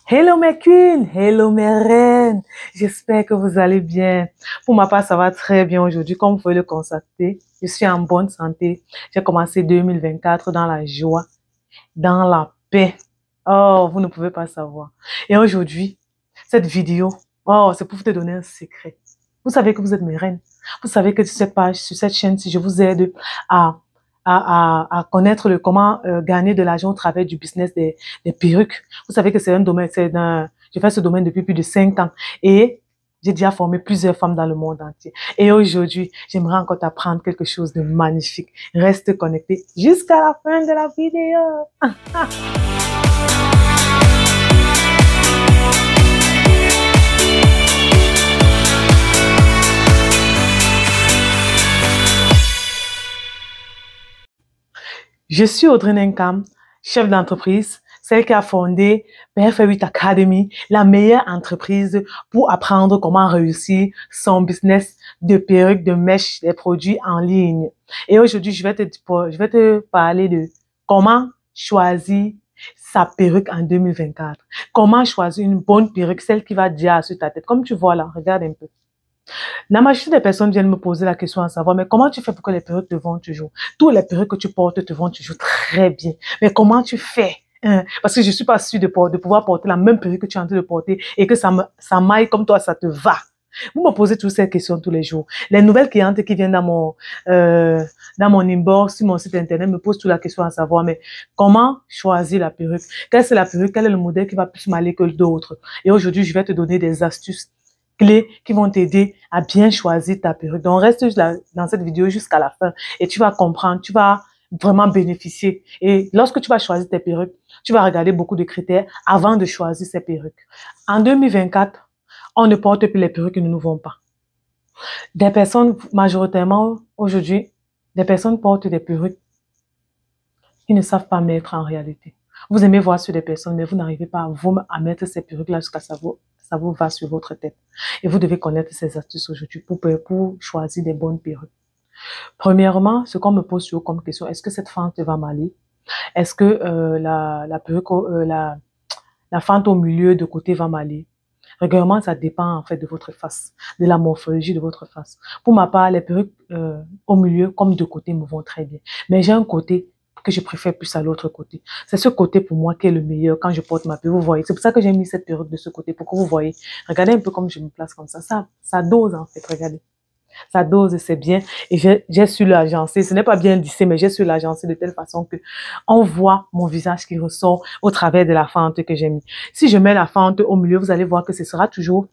Hello mes queens, hello mes reines, j'espère que vous allez bien. Pour ma part, ça va très bien aujourd'hui, comme vous pouvez le constater. Je suis en bonne santé. J'ai commencé 2024 dans la joie, dans la paix. Oh, vous ne pouvez pas savoir. Et aujourd'hui, cette vidéo, c'est pour vous te donner un secret. Vous savez que vous êtes mes reines. Vous savez que sur cette page, sur cette chaîne, si je vous aide à à connaître comment gagner de l'argent au travers du business des perruques. Vous savez que c'est un domaine, je fais ce domaine depuis plus de 5 ans et j'ai déjà formé plusieurs femmes dans le monde entier. Et aujourd'hui, j'aimerais encore t'apprendre quelque chose de magnifique. Reste connecté jusqu'à la fin de la vidéo. Je suis Audrey Nenkam, chef d'entreprise, celle qui a fondé BF8 Academy, la meilleure entreprise pour apprendre comment réussir son business de perruques, de mèches, des produits en ligne. Et aujourd'hui, je vais te parler de comment choisir sa perruque en 2024. Comment choisir une bonne perruque, celle qui va dire sur ta tête. Comme tu vois là, regarde un peu. La majorité des personnes viennent me poser la question à savoir, mais comment tu fais pour que les perruques te vendent toujours? Toutes les perruques que tu portes te vendent toujours très bien. Mais comment tu fais? Parce que je suis pas sûre de pouvoir porter la même perruque que tu es en train de porter et que ça maille comme toi, ça te va. Vous me posez toutes ces questions tous les jours. Les nouvelles clientes qui viennent dans mon inbox, sur mon site internet, me posent toute la question à savoir, mais comment choisir la perruque? Quelle est la perruque? Quel est le modèle qui va plus m'aller que d'autres? Et aujourd'hui, je vais te donner des astuces clés qui vont t'aider à bien choisir ta perruque. Donc, reste dans cette vidéo jusqu'à la fin et tu vas comprendre, tu vas vraiment bénéficier. Et lorsque tu vas choisir tes perruques, tu vas regarder beaucoup de critères avant de choisir ces perruques. En 2024, on ne porte plus les perruques qui ne nous vont pas. Des personnes, majoritairement aujourd'hui, des personnes portent des perruques qui ne savent pas mettre en réalité. Vous aimez voir sur des personnes, mais vous n'arrivez pas à mettre ces perruques-là jusqu'à ça vous va sur votre tête. Et vous devez connaître ces astuces aujourd'hui pour choisir des bonnes perruques. Premièrement, ce qu'on me pose toujours comme question, est-ce que cette fente va m'aller? Est-ce que la perruque, la fente au milieu de côté va m'aller? Régulièrement, ça dépend en fait de votre face, de la morphologie de votre face. Pour ma part, les perruques au milieu comme de côté me vont très bien. Mais j'ai un côté que je préfère plus à l'autre côté. C'est ce côté pour moi qui est le meilleur quand je porte ma perruque. Vous voyez, c'est pour ça que j'ai mis cette perruque de ce côté, pour que vous voyez. Regardez un peu comme je me place comme ça. Ça dose en fait, regardez. Ça dose, c'est bien. Et j'ai su l'agencer. Ce n'est pas bien lissé, mais j'ai su l'agencer de telle façon que on voit mon visage qui ressort au travers de la fente que j'ai mis. Si je mets la fente au milieu, vous allez voir que ce sera toujours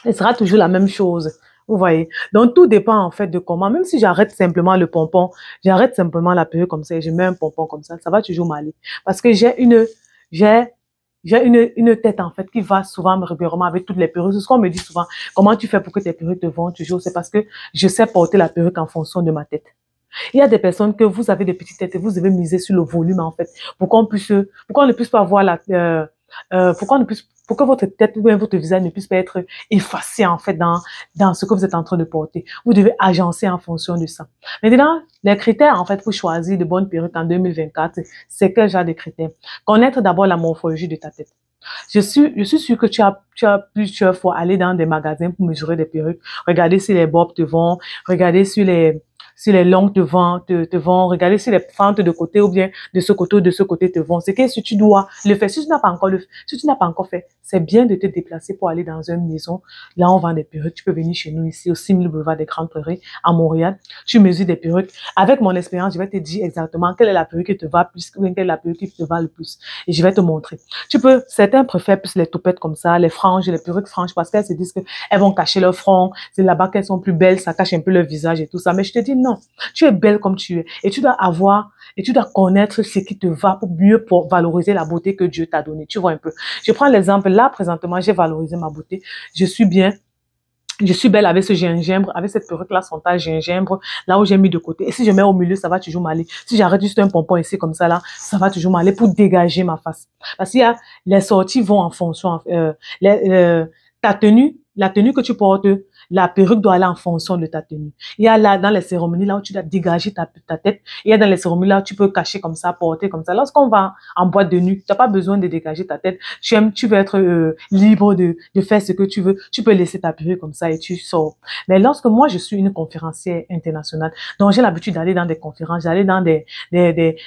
la même chose. Vous voyez. Donc, tout dépend, en fait, de comment. Même si j'arrête simplement le pompon, j'arrête simplement la perruque comme ça et je mets un pompon comme ça va toujours m'aller. Parce que j'ai une tête, en fait, qui va souvent régulièrement avec toutes les perruques. C'est ce qu'on me dit souvent. Comment tu fais pour que tes perruques te vont toujours? C'est parce que je sais porter la perruque en fonction de ma tête. Il y a des personnes que vous avez des petites têtes et vous devez miser sur le volume, en fait, pourquoi on ne puisse pas voir pour que votre tête ou bien votre visage ne puisse pas être effacé, en fait, dans ce que vous êtes en train de porter. Vous devez agencer en fonction de ça. Maintenant, les critères, en fait, pour choisir de bonnes perruques en 2024, c'est quel genre de critères? Connaître d'abord la morphologie de ta tête. Je suis sûre que tu as plusieurs fois allé dans des magasins pour mesurer des perruques, regarder si les bobs te vont, regarder si les longues te vont, regarder si les fentes de côté ou bien de ce côté ou de ce côté te vont. C'est que si tu dois le faire, si tu n'as pas encore fait, c'est bien de te déplacer pour aller dans une maison. Là, on vend des perruques. Tu peux venir chez nous ici au 6000 boulevard des Grandes Prairies à Montréal. Tu mesures des perruques. Avec mon expérience, je vais te dire exactement quelle est la perruque qui te va plus ou bien quelle est la perruque qui te va le plus. Et je vais te montrer. Certains préfèrent plus les toupettes comme ça, les franges, les perruques franges parce qu'elles se disent qu'elles vont cacher leur front. C'est là-bas qu'elles sont plus belles, ça cache un peu leur visage et tout ça. Mais je te dis non. Tu es belle comme tu es et tu dois connaître ce qui te va pour valoriser la beauté que Dieu t'a donnée. Tu vois un peu. Je prends l'exemple là, présentement, j'ai valorisé ma beauté. Je suis belle avec ce gingembre, avec cette perruque-là, son taille gingembre, là où j'ai mis de côté. Et si je mets au milieu, ça va toujours m'aller. Si j'arrête juste un pompon ici comme ça, là, ça va toujours m'aller pour dégager ma face. Parce qu'il y a, les sorties vont en fonction, la tenue que tu portes, la perruque doit aller en fonction de ta tenue. Il y a là, dans les cérémonies, là où tu dois dégager ta tête. Il y a dans les cérémonies, là où tu peux cacher comme ça, porter comme ça. Lorsqu'on va en boîte de nuit, tu n'as pas besoin de dégager ta tête. Tu veux être libre de faire ce que tu veux. Tu peux laisser ta perruque comme ça et tu sors. Mais lorsque moi, je suis une conférencière internationale, donc j'ai l'habitude d'aller dans des conférences, d'aller dans des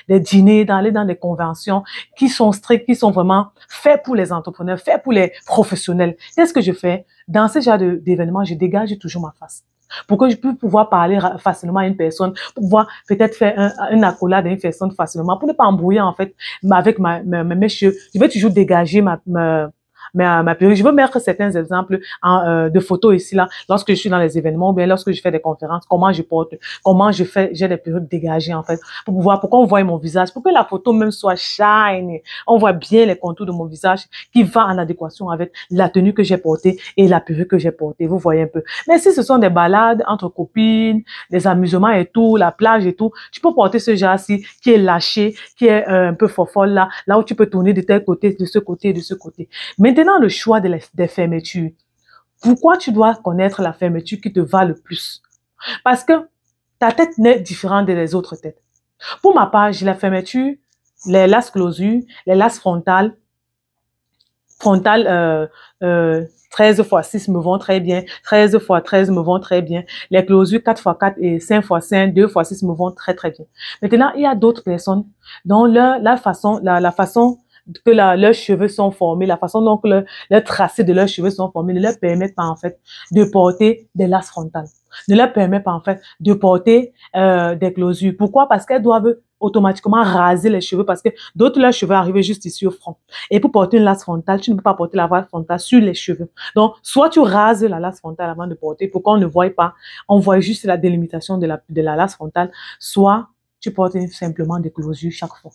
dîners, d'aller dans des conventions qui sont strictes, qui sont vraiment faits pour les entrepreneurs, faits pour les professionnels. Qu'est-ce que je fais? Dans ce genre d'événements, je dégage toujours ma face. Pour que je puisse pouvoir parler facilement à une personne, pour pouvoir peut-être faire une accolade à une personne facilement, pour ne pas embrouiller en fait avec mes cheveux. Je vais toujours dégager ma perruque. Je veux mettre certains exemples de photos ici, là, lorsque je suis dans les événements ou bien lorsque je fais des conférences, comment je porte, comment j'ai des perruques dégagées, en fait, pour qu'on voit mon visage, pour que la photo même soit shine. On voit bien les contours de mon visage qui va en adéquation avec la tenue que j'ai portée et la perruque que j'ai portée. Vous voyez un peu. Mais si ce sont des balades entre copines, des amusements et tout, la plage et tout, tu peux porter ce genre-ci qui est lâché, qui est un peu fofolle là où tu peux tourner de tel côté, de ce côté et de ce côté. Maintenant, le choix des fermetures. Pourquoi tu dois connaître la fermeture qui te va le plus? Parce que ta tête n'est différente des autres têtes. Pour ma part, j'ai la fermeture, les laces closures, les laces frontales. 13 x 6 me vont très bien, 13 x 13 me vont très bien, les closures 4 x 4 et 5 x 5, 2 x 6 me vont très très bien. Maintenant, il y a d'autres personnes dont la façon que leurs cheveux sont formés, la façon dont le tracé de leurs cheveux sont formés ne leur permet pas en fait de porter des laces frontales, ne leur permet pas en fait de porter des closures. Pourquoi? Parce qu'elles doivent automatiquement raser les cheveux parce que d'autres leurs cheveux arrivent juste ici au front. Et pour porter une lace frontale, tu ne peux pas porter la lace frontale sur les cheveux. Donc, soit tu rases la lace frontale avant de porter pour qu'on ne voie pas, on voit juste la délimitation de la lace frontale, soit tu portes simplement des closures chaque fois.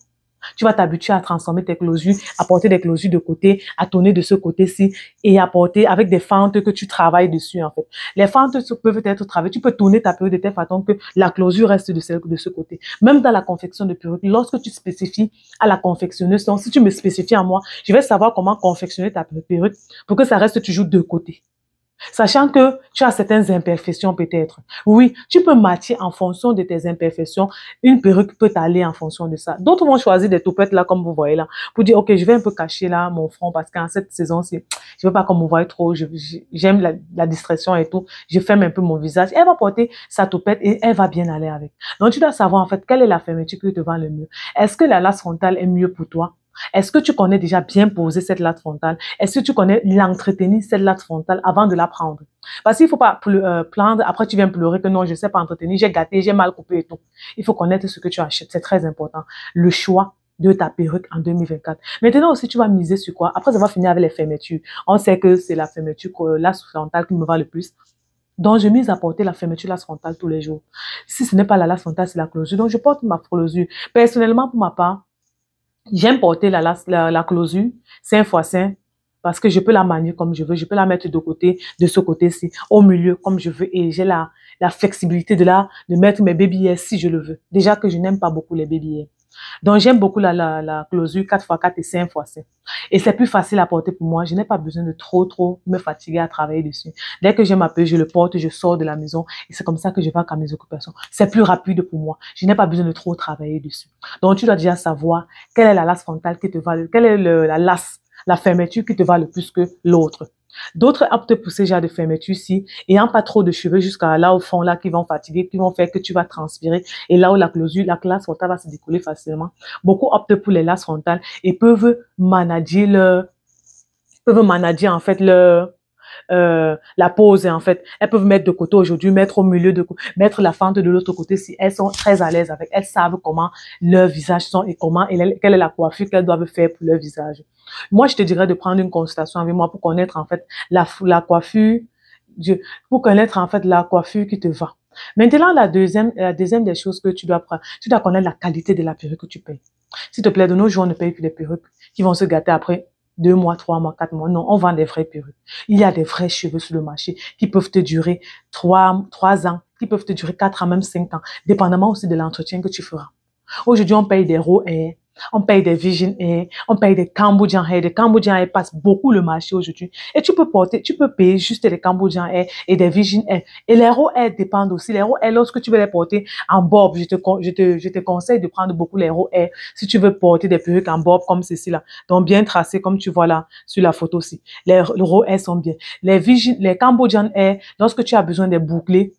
Tu vas t'habituer à transformer tes closures, à porter des closures de côté, à tourner de ce côté-ci et à porter avec des fentes que tu travailles dessus, en fait. Les fentes peuvent être travaillées. Tu peux tourner ta perruque de telle façon que la closure reste de ce côté. Même dans la confection de perruque, lorsque tu spécifies à la confectionneuse, donc si tu me spécifies à moi, je vais savoir comment confectionner ta perruque pour que ça reste toujours de côté. Sachant que tu as certaines imperfections peut-être. Oui, tu peux matcher en fonction de tes imperfections. Une perruque peut t'aller en fonction de ça. D'autres vont choisir des toupettes là, comme vous voyez là, pour dire, ok, je vais un peu cacher là mon front parce qu'en cette saison-ci, je veux pas qu'on me voie trop, j'aime la distraction et tout. Je ferme un peu mon visage. Elle va porter sa toupette et elle va bien aller avec. Donc, tu dois savoir en fait quelle est la fermeture qui te va le mieux. Est-ce que la lace frontale est mieux pour toi? Est-ce que tu connais déjà bien poser cette latte frontale? Est-ce que tu connais l'entretenir, cette latte frontale, avant de la prendre? Parce qu'il ne faut pas prendre, après tu viens pleurer que non, je ne sais pas entretenir, j'ai gâté, j'ai mal coupé et tout. Il faut connaître ce que tu achètes, c'est très important. Le choix de ta perruque en 2024. Maintenant aussi, tu vas miser sur quoi? Après, ça va finir avec les fermetures. On sait que c'est la fermeture, la frontale qui me va le plus. Donc, je mise à porter la fermeture lace frontale tous les jours. Si ce n'est pas la lace frontale, c'est la closure. Donc, je porte ma closure. Personnellement, pour ma part, j'aime porter la closure 5 x 5 parce que je peux la manier comme je veux. Je peux la mettre de côté, de ce côté-ci, au milieu comme je veux. Et j'ai la flexibilité de mettre mes baby hairs si je le veux. Déjà que je n'aime pas beaucoup les baby hairs. Donc, j'aime beaucoup la closure 4 x 4 et 5 x 5. Et c'est plus facile à porter pour moi. Je n'ai pas besoin de trop me fatiguer à travailler dessus. Dès que j'ai ma perruque, je le porte, je sors de la maison. Et c'est comme ça que je vais à mes occupations. C'est plus rapide pour moi. Je n'ai pas besoin de trop travailler dessus. Donc, tu dois déjà savoir quelle est la lace frontale qui te va, quelle est la fermeture qui te va le plus que l'autre. D'autres optent pour ces genres de fermeture-ci, ayant pas trop de cheveux jusqu'à là au fond, là, qui vont fatiguer, qui vont faire que tu vas transpirer. Et là où la lace frontale va se décoller facilement. Beaucoup optent pour les laces frontales et peuvent manager en fait la pose en fait. Elles peuvent mettre de côté aujourd'hui, mettre au milieu mettre la fente de l'autre côté si elles sont très à l'aise avec. Elles savent comment leur visage sont et quelle est la coiffure qu'elles doivent faire pour leur visage. Moi, je te dirais de prendre une consultation avec moi pour connaître en fait la coiffure, pour connaître en fait la coiffure qui te va. Maintenant, la deuxième des choses que tu dois prendre, tu dois connaître la qualité de la perruque que tu payes. S'il te plaît, de nos jours, on ne paye plus des perruques qui vont se gâter après 2 mois, 3 mois, 4 mois. Non, on vend des vraies perruques. Il y a des vrais cheveux sur le marché qui peuvent te durer 3 ans, qui peuvent te durer 4 ans, même 5 ans, dépendamment aussi de l'entretien que tu feras. Aujourd'hui, on paye des raw hair. on paye des Virgin Hair, on paye des Cambodian Hair. Des Cambodian Hair passent beaucoup le marché aujourd'hui. Et tu peux payer juste des Cambodian Hair et des Virgin Hair. Et les Raw Hair dépendent aussi. Les Raw Hair, lorsque tu veux les porter en bob, je te conseille de prendre beaucoup les Raw Hair si tu veux porter des perruques en bob comme ceci là. Donc bien tracé comme tu vois là sur la photo aussi. Les Raw Hair sont bien. Les Cambodian Hair, lorsque tu as besoin des bouclés,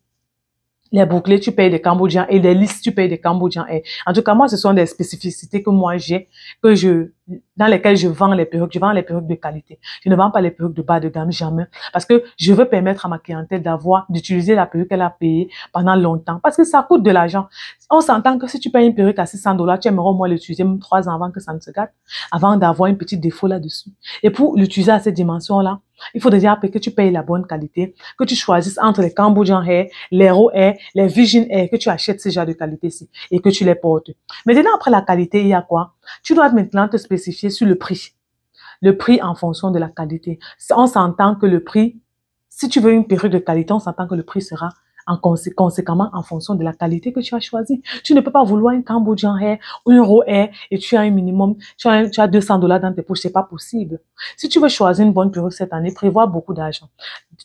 les bouclés, tu payes des Cambodgiens et les lisses, tu payes des Cambodgiens. Et en tout cas, moi, ce sont des spécificités que moi j'ai, dans lesquelles je vends les perruques. Je vends les perruques de qualité. Je ne vends pas les perruques de bas de gamme, jamais. Parce que je veux permettre à ma clientèle d'utiliser la perruque qu'elle a payée pendant longtemps. Parce que ça coûte de l'argent. On s'entend que si tu payes une perruque à $600, tu aimerais au moins l'utiliser même 3 ans avant que ça ne se gâte, avant d'avoir un petit défaut là-dessus. Et pour l'utiliser à cette dimension-là, il faut déjà que tu payes la bonne qualité, que tu choisisses entre les Cambodian Hair, les Raw Hair, les Virgin Hair, que tu achètes ces genres de qualité-ci et que tu les portes. Maintenant, après la qualité, il y a quoi? Tu dois maintenant te spécifier sur le prix. Le prix en fonction de la qualité. On s'entend que le prix, si tu veux une perruque de qualité, on s'entend que le prix sera conséquemment en fonction de la qualité que tu as choisie. Tu ne peux pas vouloir un Cambodian Hair ou un Raw Hair et tu as un minimum, tu as $200 dans tes poches, c'est pas possible. Si tu veux choisir une bonne perruque cette année, prévois beaucoup d'argent.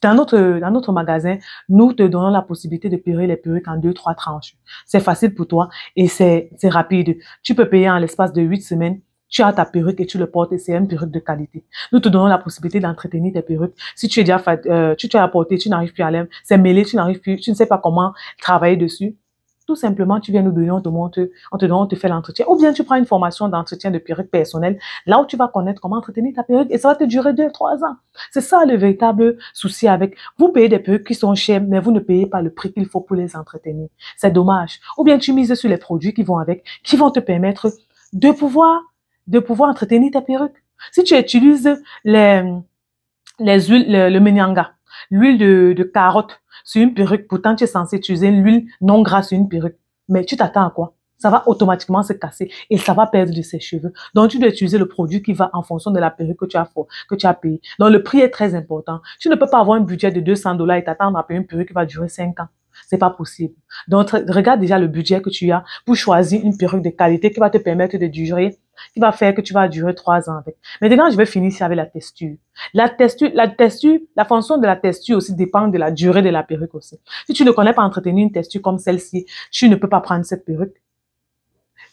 Dans notre magasin, nous te donnons la possibilité de payer les perruques en 2-3 tranches. C'est facile pour toi et c'est rapide. Tu peux payer en l'espace de 8 semaines. Tu as ta perruque et tu le portes et c'est une perruque de qualité. Nous te donnons la possibilité d'entretenir tes perruques. Si tu es déjà tu as porté, tu n'arrives plus à l'aime, c'est mêlé, tu n'arrives plus, tu ne sais pas comment travailler dessus. Tout simplement, tu viens nous donner, on te fait l'entretien. Ou bien tu prends une formation d'entretien de perruque personnelle, là où tu vas connaître comment entretenir ta perruque et ça va te durer 2-3 ans. C'est ça le véritable souci avec. Vous payez des perruques qui sont chères, mais vous ne payez pas le prix qu'il faut pour les entretenir. C'est dommage. Ou bien tu mises sur les produits qui vont avec, qui vont te permettre de pouvoir entretenir ta perruque. Si tu utilises les huiles, le menyanga, l'huile de carotte sur une perruque, pourtant tu es censé utiliser une huile non grasse sur une perruque, mais tu t'attends à quoi? Ça va automatiquement se casser et ça va perdre de ses cheveux. Donc, tu dois utiliser le produit qui va en fonction de la perruque que tu as payé. Donc, le prix est très important. Tu ne peux pas avoir un budget de $200 et t'attendre à payer une perruque qui va durer 5 ans. C'est pas possible. Donc, regarde déjà le budget que tu as pour choisir une perruque de qualité qui va te permettre de durer, qui va faire que tu vas durer 3 ans avec. Maintenant, je vais finir ici avec la texture. La fonction de la texture aussi dépend de la durée de la perruque aussi. Si tu ne connais pas entretenir une texture comme celle-ci, tu ne peux pas prendre cette perruque.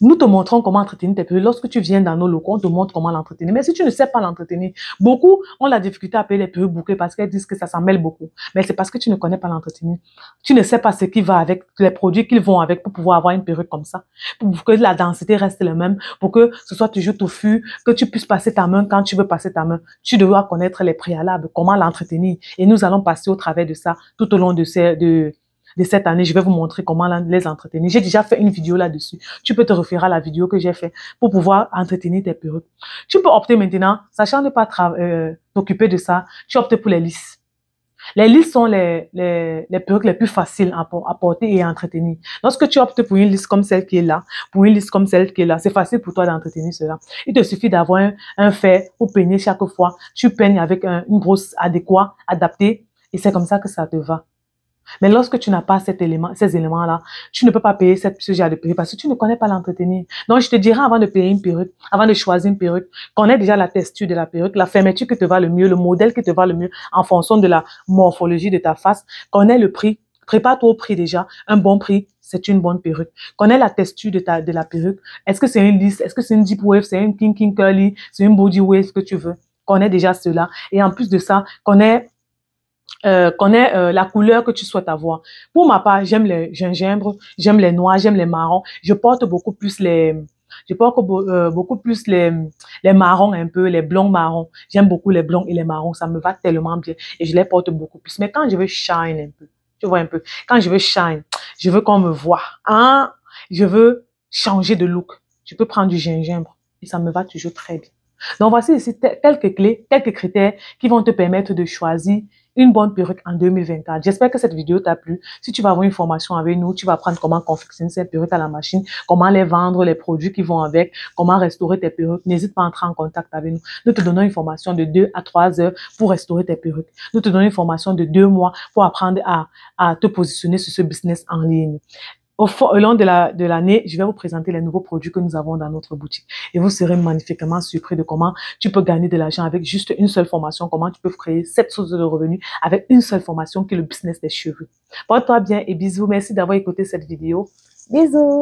Nous te montrons comment entretenir tes perruques. Lorsque tu viens dans nos locaux, on te montre comment l'entretenir. Mais si tu ne sais pas l'entretenir, beaucoup ont la difficulté à payer les perruques bouclées parce qu'elles disent que ça s'en mêle beaucoup. Mais c'est parce que tu ne connais pas l'entretenir. Tu ne sais pas ce qui va avec, les produits qu'ils vont avec pour pouvoir avoir une perruque comme ça. Pour que la densité reste la même, pour que ce soit toujours touffu, que tu puisses passer ta main quand tu veux passer ta main. Tu dois connaître les préalables, comment l'entretenir. Et nous allons passer au travers de ça tout au long de cette année, je vais vous montrer comment les entretenir. J'ai déjà fait une vidéo là-dessus. Tu peux te référer à la vidéo que j'ai faite pour pouvoir entretenir tes perruques. Tu peux opter maintenant, sachant ne pas t'occuper de ça, tu optes pour les lisses. Les lisses sont les perruques les plus faciles à porter et à entretenir. Lorsque tu optes pour une lisse comme celle qui est là, c'est facile pour toi d'entretenir cela. Il te suffit d'avoir un fer pour peigner chaque fois. Tu peignes avec une brosse adaptée et c'est comme ça que ça te va. Mais lorsque tu n'as pas ces éléments-là, tu ne peux pas payer ce genre de perruque parce que tu ne connais pas l'entretenir. Donc, je te dirais avant de payer une perruque, avant de choisir une perruque, connais déjà la texture de la perruque, la fermeture qui te va le mieux, le modèle qui te va le mieux en fonction de la morphologie de ta face. Connais le prix. Prépare-toi au prix déjà. Un bon prix, c'est une bonne perruque. Connais la texture de la perruque. Est-ce que c'est une lisse? Est-ce que c'est une deep wave? C'est une king curly? C'est une body wave que tu veux? Connais déjà cela. Et en plus de ça, connais la couleur que tu souhaites avoir. Pour ma part, j'aime les gingembres, j'aime les noirs, j'aime les marrons. Je porte beaucoup plus les marrons un peu, les blonds marrons. J'aime beaucoup les blonds et les marrons, ça me va tellement bien et je les porte beaucoup plus. Mais quand je veux shine un peu, tu vois un peu, quand je veux shine, je veux qu'on me voit, hein, je veux changer de look. Je peux prendre du gingembre et ça me va toujours très bien. Donc voici ici quelques clés, quelques critères qui vont te permettre de choisir une bonne perruque en 2024. J'espère que cette vidéo t'a plu. Si tu vas avoir une formation avec nous, tu vas apprendre comment confectionner ces perruques à la machine, comment les vendre, les produits qui vont avec, comment restaurer tes perruques. N'hésite pas à entrer en contact avec nous. Nous te donnons une formation de 2 à 3 heures pour restaurer tes perruques. Nous te donnons une formation de 2 mois pour apprendre à te positionner sur ce business en ligne. Au long de l'année, je vais vous présenter les nouveaux produits que nous avons dans notre boutique. Et vous serez magnifiquement surpris de comment tu peux gagner de l'argent avec juste une seule formation, comment tu peux créer 7 sources de revenus avec une seule formation qui est le business des cheveux. Porte-toi bien et bisous. Merci d'avoir écouté cette vidéo. Bisous.